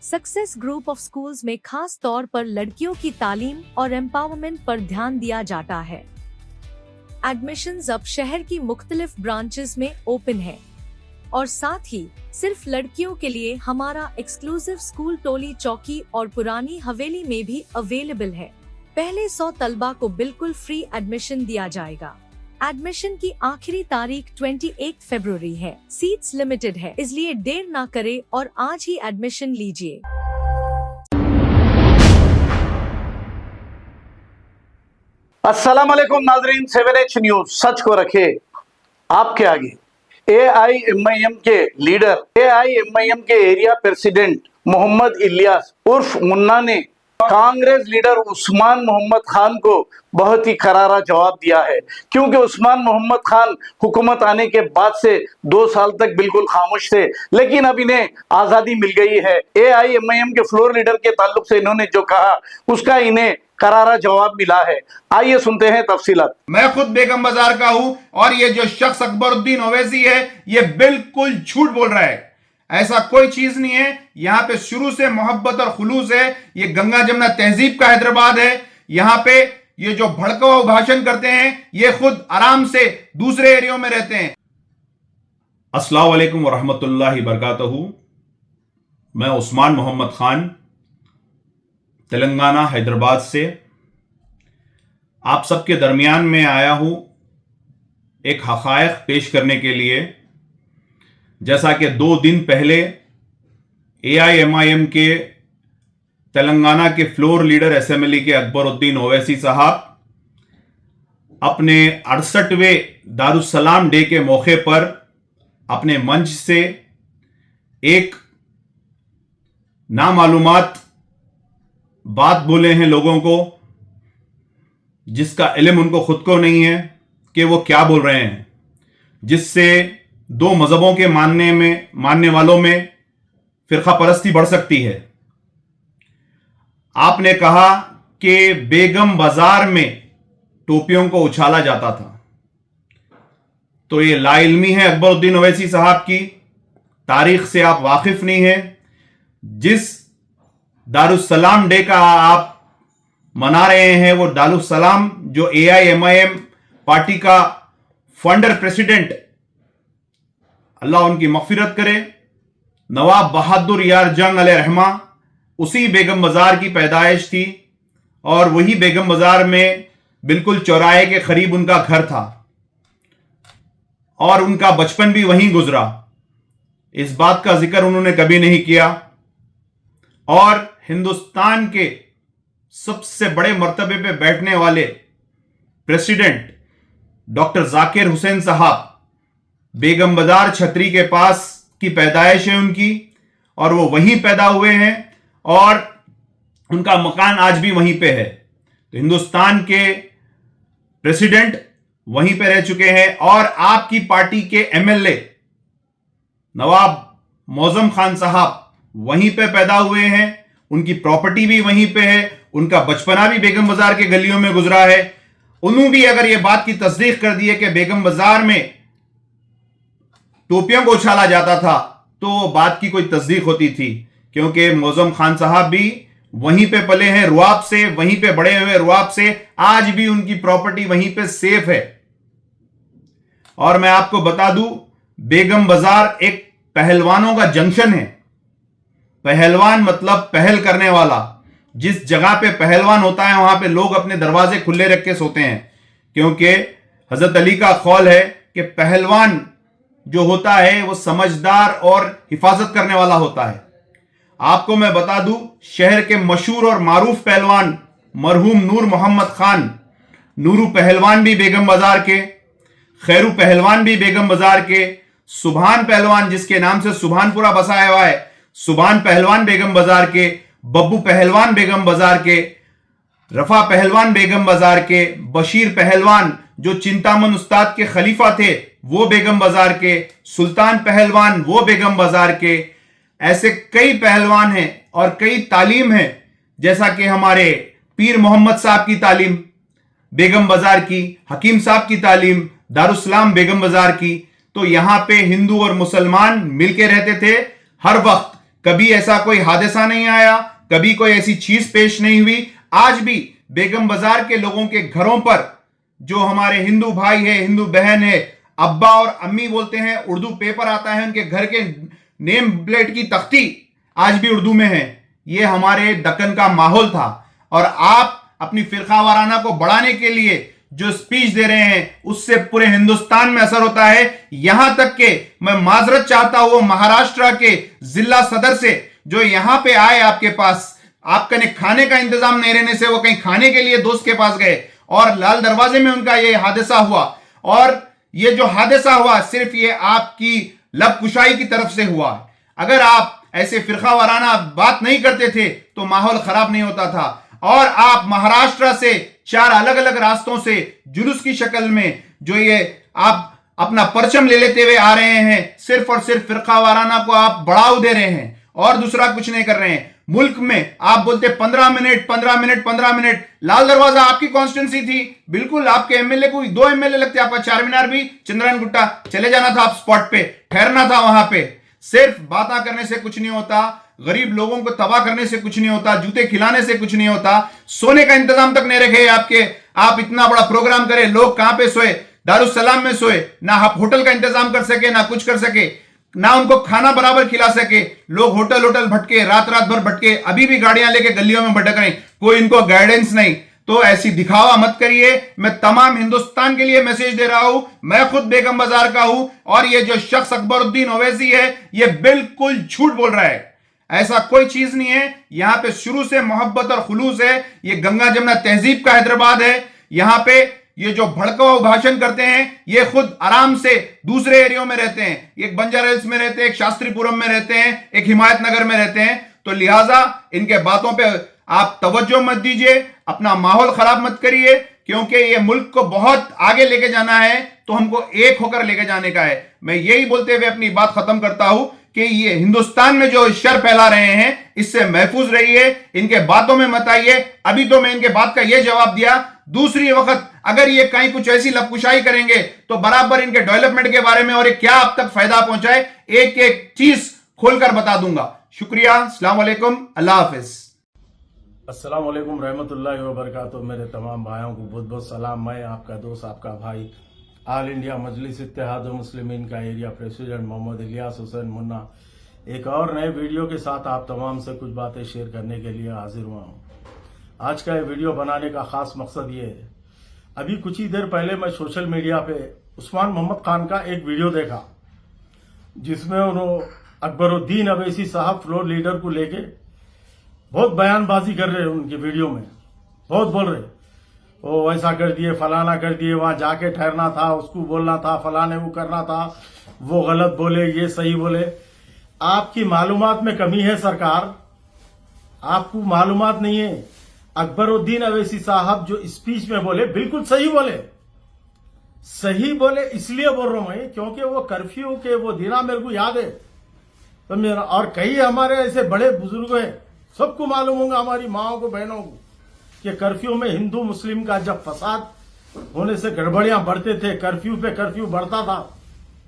Success group of schools में खास तौर पर लड़कियों की तालीम और एम्पावरमेंट पर ध्यान दिया जाता है। एडमिशंस अब शहर की मुख्तलिफ ब्रांचेस में ओपन है और साथ ही सिर्फ लड़कियों के लिए हमारा एक्सक्लूसिव स्कूल टोली चौकी और पुरानी हवेली में भी अवेलेबल है। पहले 100 तलबा को बिल्कुल फ्री एडमिशन दिया जाएगा। एडमिशन की आखिरी तारीख 28 फरवरी है। सीट्स लिमिटेड है, इसलिए देर ना करें और आज ही एडमिशन लीजिए। अस्सलाम वालेकुम नाजरीन, 7H न्यूज सच को रखे आपके आगे। AIMIM के लीडर, AIMIM के एरिया प्रेसिडेंट मोहम्मद इलियास उर्फ मुन्ना ने कांग्रेस लीडर उस्मान मोहम्मद खान को बहुत ही करारा जवाब दिया है, क्योंकि उस्मान मोहम्मद खान हुकूमत आने के बाद से 2 साल तक बिल्कुल खामोश थे, लेकिन अब इन्हें आजादी मिल गई है। AIMIM के फ्लोर लीडर के ताल्लुक से इन्होंने जो कहा उसका इन्हें करारा जवाब मिला है। आइए सुनते हैं तफसीलात। मैं खुद बेगम बाजार का हूं और ये जो शख्स अकबरुद्दीन ओवैसी है ये बिल्कुल झूठ बोल रहा है। ऐसा कोई चीज नहीं है। यहां पे शुरू से मोहब्बत और खुलूस है। ये गंगा जमुना तहजीब का हैदराबाद है। यहां पे ये जो भड़काऊ भाषण करते हैं ये खुद आराम से दूसरे एरियो में रहते हैं। अस्सलाम वालेकुम वरहमतुल्लाहि बरकातहू। मैं उस्मान मोहम्मद खान तेलंगाना हैदराबाद से आप सबके दरमियान में आया हूं एक हक़ाइक़ पेश करने के लिए। जैसा कि 2 दिन पहले AIMIM के तेलंगाना के फ्लोर लीडर असेंबली के अकबरुद्दीन ओवैसी साहब अपने 68वें दारुस्सलाम डे के मौके पर अपने मंच से एक नामालूमात बात बोले हैं लोगों को, जिसका इल्म उनको खुद को नहीं है कि वो क्या बोल रहे हैं, जिससे 2 मजहबों के मानने वालों में फिरका परस्ती बढ़ सकती है। आपने कहा कि बेगम बाजार में टोपियों को उछाला जाता था, तो ये लाइल्मी है अकबरुद्दीन ओवैसी साहब की। तारीख से आप वाकिफ नहीं है। जिस दारुस्सलाम डे का आप मना रहे हैं वो दारुस्सलाम जो AIMIM पार्टी का फाउंडर प्रेसिडेंट, अल्लाह उनकी मग़फ़िरत करे, नवाब बहादुर यार जंग अलैहिर्रहमा, उसी बेगम बाजार की पैदाइश थी और वही बेगम बाजार में बिल्कुल चौराहे के करीब उनका घर था और उनका बचपन भी वहीं गुजरा। इस बात का जिक्र उन्होंने कभी नहीं किया। और हिंदुस्तान के सबसे बड़े मर्तबे पे बैठने वाले प्रेसिडेंट डॉक्टर जाकिर हुसैन साहब, बेगम बाजार छतरी के पास की पैदाइश है उनकी और वो वहीं पैदा हुए हैं और उनका मकान आज भी वहीं पे है। तो हिंदुस्तान के प्रेसिडेंट वहीं पे रह चुके हैं और आपकी पार्टी के MLA नवाब मौजम खान साहब वहीं पे पैदा हुए हैं। उनकी प्रॉपर्टी भी वहीं पे है। उनका बचपना भी बेगम बाजार के गलियों में गुजरा है। उन्होंने भी अगर ये बात की तस्दीक कर दी है कि बेगम बाजार में टोपियों को उछाला जाता था तो बात की कोई तस्दीक होती थी, क्योंकि मौजम खान साहब भी वहीं पे पले हैं, रुआब से, वहीं पे बड़े हुए रुआब से। आज भी उनकी प्रॉपर्टी वहीं पे सेफ है। और मैं आपको बता दूं, बेगम बाजार एक पहलवानों का जंक्शन है। पहलवान मतलब पहल करने वाला। जिस जगह पे पहलवान होता है वहां पे लोग अपने दरवाजे खुले रख के सोते हैं, क्योंकि हजरत अली का कौल है कि पहलवान जो होता है वो समझदार और हिफाजत करने वाला होता है। आपको मैं बता दूं, शहर के मशहूर और मारूफ पहलवान मरहूम नूर मोहम्मद खान, नूरू पहलवान भी बेगम बाजार के, खैरू पहलवान भी बेगम बाजार के, सुभान पहलवान जिसके नाम से सुभानपुरा बसाया हुआ है, सुभान पहलवान बेगम बाजार के, बब्बू पहलवान बेगम बाजार के, रफा पहलवान बेगम बाजार के, बशीर पहलवान जो चिंतामन उस्ताद के खलीफा थे वो बेगम बाजार के, सुल्तान पहलवान वो बेगम बाजार के। ऐसे कई पहलवान हैं और कई तालीम है, जैसा कि हमारे पीर मोहम्मद साहब की तालीम बेगम बाजार की, हकीम साहब की तालीम दारुस्सलाम बेगम बाजार की। तो यहां पे हिंदू और मुसलमान मिलके रहते थे। हर वक्त कभी ऐसा कोई हादसा नहीं आया, कभी कोई ऐसी चीज पेश नहीं हुई। आज भी बेगम बाजार के लोगों के घरों पर जो हमारे हिंदू भाई है, हिंदू बहन है, अब्बा और अम्मी बोलते हैं, उर्दू पेपर आता है, उनके घर के नेम प्लेट की तख्ती आज भी उर्दू में है। ये हमारे दक्कन का माहौल था। और आप अपनी फिरका वाराना को बढ़ाने के लिए जो स्पीच दे रहे हैं उससे पूरे हिंदुस्तान में असर होता है। यहां तक के मैं माजरत चाहता हूं महाराष्ट्र के जिला सदर से, जो यहां पे आए आपके पास, आपका ने खाने का इंतजाम नहीं रहने से वो कहीं खाने के लिए दोस्त के पास गए और लाल दरवाजे में उनका ये हादसा हुआ। और ये जो हादसा हुआ सिर्फ ये आपकी लबकुशाई की तरफ से हुआ। अगर आप ऐसे फिरका वाराना बात नहीं करते थे तो माहौल खराब नहीं होता था। और आप महाराष्ट्र से 4 अलग अलग रास्तों से जुलूस की शक्ल में जो ये आप अपना परचम ले लेते हुए आ रहे हैं, सिर्फ और सिर्फ फिरका वाराना को आप बढ़ावा दे रहे हैं और दूसरा कुछ नहीं कर रहे हैं। मुल्क में आप बोलते 15 मिनट 15 मिनट 15 मिनट, लाल दरवाजा आपकी कॉन्स्टिट्यूंसी थी, बिल्कुल आपके एमएलए को 2 एमएलए लगते, आपका चार मीनार भी चंद्रयान गुट्टा, चले जाना था आप स्पॉट पे, ठहरना था वहां पे। सिर्फ बातें करने से कुछ नहीं होता, गरीब लोगों को तबाह करने से कुछ नहीं होता, जूते खिलाने से कुछ नहीं होता, सोने का इंतजाम तक नहीं रखे आपके। आप इतना बड़ा प्रोग्राम करें, लोग कहां पे सोए, दारुसलाम में सोए, ना आप होटल का इंतजाम कर सके, ना कुछ कर सके, ना उनको खाना बराबर खिला सके। लोग होटल भटके, रात भर भटके, अभी भी गाड़ियां लेके गलियों में भटक रहे, कोई इनको गाइडेंस नहीं। तो ऐसी दिखावा मत करिए। मैं तमाम हिंदुस्तान के लिए मैसेज दे रहा हूं, मैं खुद बेगम बाजार का हूं और ये जो शख्स अकबरुद्दीन ओवैसी है ये बिल्कुल झूठ बोल रहा है। ऐसा कोई चीज नहीं है। यहां पे शुरू से मोहब्बत और खुलूस है। ये गंगा जमुना तहजीब का हैदराबाद है। यहां पे ये जो भड़काऊ भाषण करते हैं ये खुद आराम से दूसरे एरियो में रहते हैं, एक बंजारा हिल्स में रहते हैं, एक शास्त्रीपुरम में रहते हैं, एक हिमायत नगर में रहते हैं। तो लिहाजा इनके बातों पे आप तवज्जो मत दीजिए, अपना माहौल खराब मत करिए, क्योंकि ये मुल्क को बहुत आगे लेके जाना है तो हमको एक होकर लेके जाने का है। मैं यही बोलते हुए अपनी बात खत्म करता हूं कि ये हिंदुस्तान में जो शर फैला रहे हैं इससे महफूज रहिए, इनके बातों में मत आइए। अभी तो मैं इनके बात का यह जवाब दिया, दूसरी वक्त अगर ये कहीं कुछ ऐसी लपकुशाई करेंगे तो बराबर इनके डेवलपमेंट के बारे में और क्या अब तक फायदा पहुंचाए एक एक चीज खोलकर बता दूंगा। शुक्रिया, अस्सलाम वालेकुम, अल्लाह हाफिज। अस्सलाम वालेकुम रहमतुल्लाहि व बरकातुहू। मेरे तमाम भाइयों को बहुत बहुत सलाम। मैं आपका दोस्त, आपका भाई, ऑल इंडिया मजलिस इत्तेहाद मुस्लिमीन का एरिया प्रेसिडेंट मोहम्मद इलियास हुसैन मुन्ना, एक और नए वीडियो के साथ आप तमाम से कुछ बातें शेयर करने के लिए हाजिर हुआ हूँ। आज का ये वीडियो बनाने का खास मकसद ये है, अभी कुछ ही देर पहले मैं सोशल मीडिया पे उस्मान मोहम्मद खान का एक वीडियो देखा जिसमें उन्होंने अकबरुद्दीन ओवैसी साहब फ्लोर लीडर को लेके बहुत बयानबाजी कर रहे हैं। उनकी वीडियो में बहुत बोल रहे, वो वैसा कर दिए, फलाना कर दिए, वहां जाके ठहरना था, उसको बोलना था, फलाने वो करना था, वो गलत बोले, ये सही बोले। आपकी मालूमात में कमी है सरकार, आपको मालूमात नहीं है। अकबरुद्दीन ओवैसी साहब जो स्पीच में बोले बिल्कुल सही बोले, सही बोले इसलिए बोल रहा हूं मैं क्योंकि वो कर्फ्यू के वो दिना मेरे को याद है। तो मेरा और कई हमारे ऐसे बड़े बुजुर्ग हैं, सबको मालूम होगा, हमारी माओ को, बहनों को, कि कर्फ्यू में हिंदू मुस्लिम का जब फसाद होने से गड़बड़ियां बढ़ते थे, कर्फ्यू पे कर्फ्यू बढ़ता था,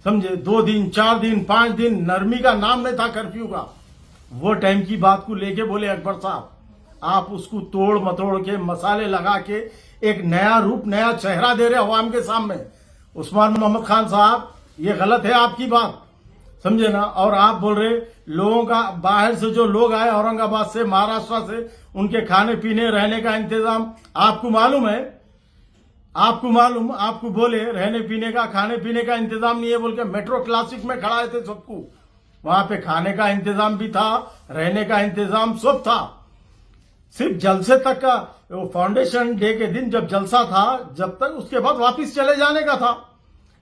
समझे, 2 दिन 4 दिन 5 दिन, नरमी का नाम नहीं था कर्फ्यू का। वो टाइम की बात को लेके बोले अकबर साहब, आप उसको तोड़ मतोड़ के मसाले लगा के एक नया रूप, नया चेहरा दे रहे अवाम के सामने। उस्मान मोहम्मद खान साहब, ये गलत है आपकी बात, समझे ना। और आप बोल रहे लोगों का, बाहर से जो लोग आए औरंगाबाद से, महाराष्ट्र से, उनके खाने पीने रहने का इंतजाम आपको मालूम है, आपको मालूम, आपको बोले रहने पीने का, खाने पीने का इंतजाम नहीं है बोल के मेट्रो क्लासिक में खड़ाए थे सबको। वहां पे खाने का इंतजाम भी था, रहने का इंतजाम सब था। सिर्फ जलसे तक का, वो फाउंडेशन डे के दिन जब जलसा था, जब तक, उसके बाद वापिस चले जाने का था।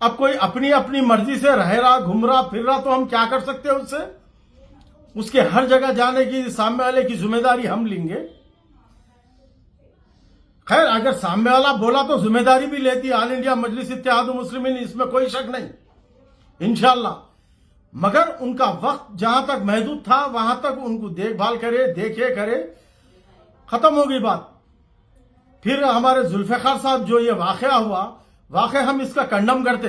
अब कोई अपनी अपनी मर्जी से रह रहा, घूम रहा, फिर रहा, तो हम क्या कर सकते हैं उससे? उसके हर जगह जाने की सामने वाले की जिम्मेदारी हम लेंगे। खैर, अगर सामने वाला बोला तो जिम्मेदारी भी लेती ऑल इंडिया मजलिस इत्तेहाद मुस्लिमीन, इसमें कोई शक नहीं, इंशाल्लाह। मगर उनका वक्त जहां तक महदूद था वहां तक उनको देखभाल करे, देखे, करे, खत्म हो गई बात। फिर हमारे जुल्फिकार साहब जो ये वाकया हुआ, वाकई हम इसका कंडम करते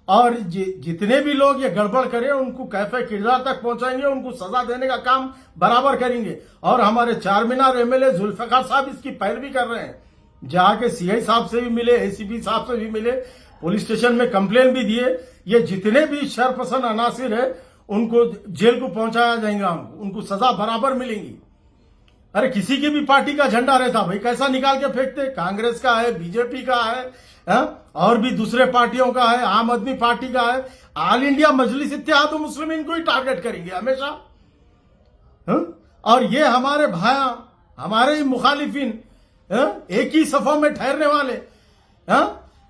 और जितने भी लोग ये गड़बड़ करें उनको कैफे किरदार तक पहुंचाएंगे, उनको सजा देने का काम बराबर करेंगे। और हमारे चारमीनार एमएलए जुल्फिकार साहब इसकी पैरवी कर रहे हैं, जाके सीआई साहब से भी मिले, एसीपी साहब से भी मिले, पुलिस स्टेशन में कंप्लेन भी दिए। ये जितने भी शरपसंद अनासिर है उनको जेल को पहुंचाया जाएगा, उनको सजा बराबर मिलेगी। अरे किसी की भी पार्टी का झंडा रहता भाई, कैसा निकाल के फेंकते? कांग्रेस का है, बीजेपी का है, और भी दूसरे पार्टियों का है, आम आदमी पार्टी का है, ऑल इंडिया मजलिस इत्तेहाद मुस्लिमीन को ही टारगेट करेंगे हमेशा। और ये हमारे भाया, हमारे ही मुखालिफिन, एक ही सफों में ठहरने वाले,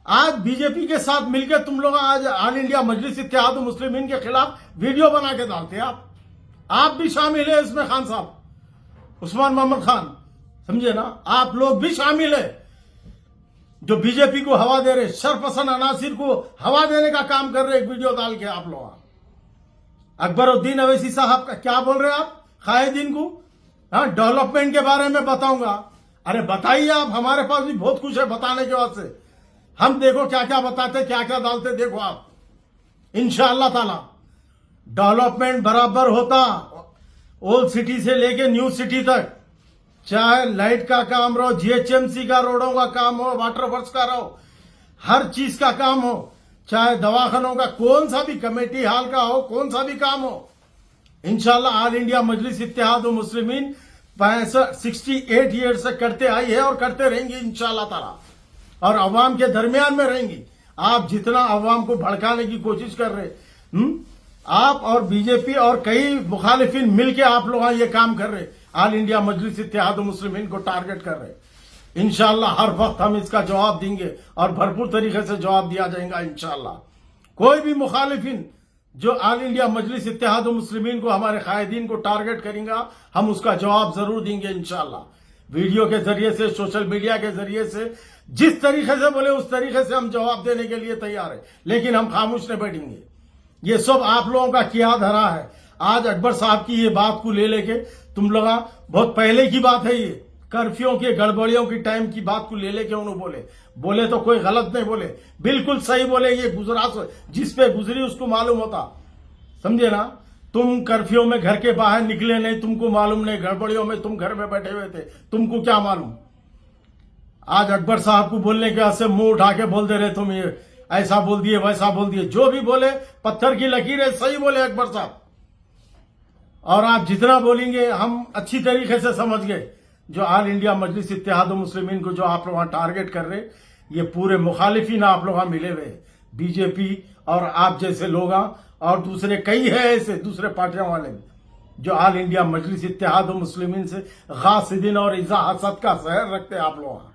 आज बीजेपी के साथ मिलकर तुम लोग आज ऑल इंडिया मजलिस इत्तेहाद मुस्लिमीन के खिलाफ वीडियो बना के डालते हैं। आप भी शामिल है इसमें, खान साहब, उस्मान मोहम्मद खान, समझे ना, आप लोग भी शामिल है जो बीजेपी को हवा दे रहे, शरपसंद अनासिर को हवा देने का काम कर रहे, एक वीडियो डाल के आप लोग। अकबरुद्दीन अवैसी साहब का क्या बोल रहे हैं आप कायदीन को? डेवलपमेंट के बारे में बताऊंगा। अरे बताइए आप, हमारे पास भी बहुत कुछ है बताने के वास्ते। हम देखो क्या क्या बताते, क्या क्या डालते, देखो आप। इंशाअल्लाह ताला डेवलपमेंट बराबर होता, ओल्ड सिटी से लेके न्यू सिटी तक, चाहे लाइट का काम रहो, जीएचएमसी का रोडों का काम हो, वाटर वर्क्स का रहो, हर चीज का काम हो, चाहे दवाखानों का, कौन सा भी कमेटी हाल का हो, कौन सा भी काम हो, इंशाल्लाह ऑल इंडिया मजलिस इत्तेहाद मुस्लिमीन 68 ईयर से करते आई है और करते रहेंगे इंशाल्लाह ताला, और अवाम के दरमियान में रहेंगी। आप जितना अवाम को भड़काने की कोशिश कर रहे, आप और बीजेपी और कई मुखालिफिन मिलके आप लोग ये काम कर रहे, ऑल इंडिया मजलिस इत्तेहाद मुस्लिमीन को टारगेट कर रहे। इंशाल्लाह हर वक्त हम इसका जवाब देंगे और भरपूर तरीके से जवाब दिया जाएगा इंशाल्लाह। कोई भी मुखालिफिन जो ऑल इंडिया मजलिस इत्तेहाद मुस्लिमीन को, हमारे कायदीन को टारगेट करेंगे, हम उसका जवाब जरूर देंगे इंशाल्लाह। वीडियो के जरिए से, सोशल मीडिया के जरिए से, जिस तरीके से बोले उस तरीके से हम जवाब देने के लिए तैयार है, लेकिन हम खामोश नहीं बैठेंगे। ये सब आप लोगों का किया धरा है। आज अकबर साहब की ये बात को ले लेके तुम लोग, बहुत पहले की बात है, ये कर्फ्यू के गड़बड़ियों की टाइम की बात को ले लेके उन्होंने बोले तो कोई गलत नहीं बोले, बिल्कुल सही बोले। ये गुजरा, जिस पे गुजरी उसको मालूम होता, समझे ना। तुम कर्फ्यू में घर के बाहर निकले नहीं, तुमको मालूम नहीं, गड़बड़ियों में तुम घर में बैठे हुए थे, तुमको क्या मालूम। आज अकबर साहब को बोलने के बाद से मुंह उठा के बोल दे रहे तुम, ये ऐसा बोल दिए, वैसा बोल दिए। जो भी बोले पत्थर की लकीर है, सही बोले अकबर साहब। और आप जितना बोलेंगे हम अच्छी तरीके से समझ गए। जो ऑल इंडिया मजलिस इत्तेहाद मुस्लिमीन को जो आप लोग टारगेट कर रहे, ये पूरे मुखालिफिन आप लोग बीजेपी हुए, बीजेपी और आप जैसे लोग, और दूसरे कई है ऐसे दूसरे पार्टियों वाले भी, जो ऑल इंडिया मजलिस इत्तेहाद मुस्लिमीन से गासिदीन और इज़ा हसद का जहर रखते आप लोग।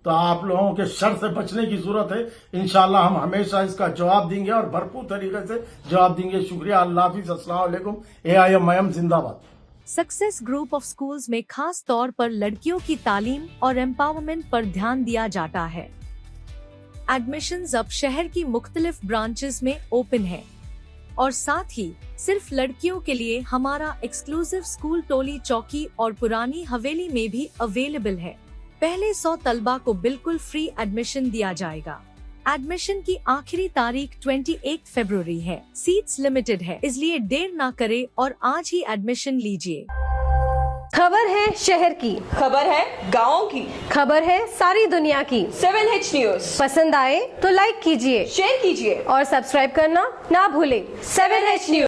तो आप लोगों के शर से बचने की जरूरत है। इंशाल्लाह हम हमेशा इसका जवाब देंगे और भरपूर तरीके से जवाब देंगे। शुक्रिया, अल्लाह हाफिज, अस्सलाम वालेकुम। AIM जिंदाबाद। सक्सेस ग्रुप ऑफ स्कूल्स में खास तौर पर लड़कियों की तालीम और एम्पावरमेंट पर ध्यान दिया जाता है। एडमिशंस अब शहर की मुख्तलिफ ब्रांचेस में ओपन है और साथ ही सिर्फ लड़कियों के लिए हमारा एक्सक्लूसिव स्कूल टोली चौकी और पुरानी हवेली में भी अवेलेबल है। पहले 100 तलबा को बिल्कुल फ्री एडमिशन दिया जाएगा। एडमिशन की आखिरी तारीख 28 फरवरी है। सीट्स लिमिटेड है, इसलिए देर ना करे और आज ही एडमिशन लीजिए। खबर है शहर की, खबर है गाँव की, खबर है सारी दुनिया की। 7H न्यूज पसंद आए तो लाइक कीजिए, शेयर कीजिए और सब्सक्राइब करना ना भूले। 7H news.